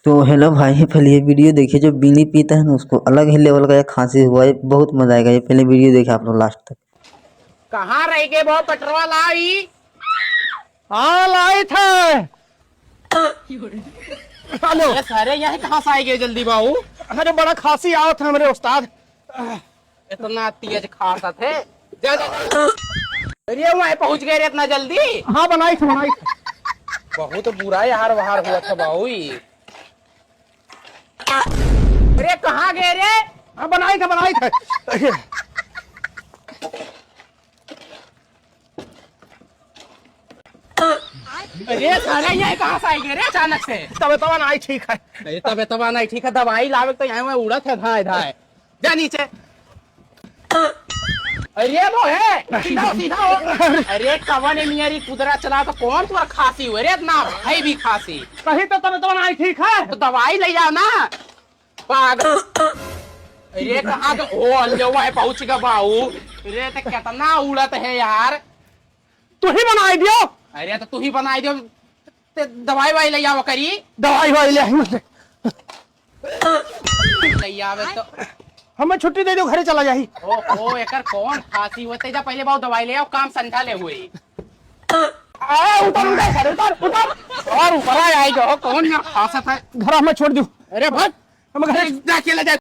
तो हेलो भाई, पहले ये वीडियो देखिए। जो बीड़ी पीता है ना उसको अलग ही लेवल का ये खांसी हुआ है, बहुत मजा आएगा। ये पहले वीडियो देखिए आप लोग लास्ट तक। कहाँ रह गए बहुत पेट्रोल लाई। हाँ लाई थे। हेलो ये सारे यहाँ कहाँ से आए गए जल्दी बाबू। अरे बड़ा खांसी आओ था मेरे उस्ताद। इतना तेज खांसा थे। जा जा अरे वहाँ पहुँच गए रे इतना जल्दी। हाँ बनाई थी बहुत बुरा यार बाहर हुआ था बाबू। अरे कहाँ गए रे। हाँ बनाई थे। अरे सारे यहाँ कहाँ से आएंगे रे अचानक से। तबीयत नहीं ठीक है। अरे तबीयत नहीं ठीक है, दवाई लावे तो यहाँ उड़ा थे धाए धाए। जा नीचे। अरे वो है सीधा सीधा हो। अरे कवन मियारी कुदरा चला तो कौन तुम्हारा खांसी हुए रे इतना है भी खांसी। कहीं तो तबीयत नहीं ठीक है तो दवाई ले जाओ ना पागल। अरे कहाँ तो ओ ले वो है पहुंच गया बाबू। अरे तो कितना उड़त है यार। तू ही बनाई दियो। अरे तो तू ही बनाई दियो। दवाई वाई ले आओ करी। दवाई वाई ले आवे तो हमें छुट्टी दे दो घरे चला जाही। ओ एकर कौन खांसी होते जा पहले बहुत दवाई ले आओ काम समझा ले हुई। उतर और ऊपर आएगा कौन यहाँ खांसा था। घर में छोड़ दू। अरे भाग हम घर जाके ले जाए।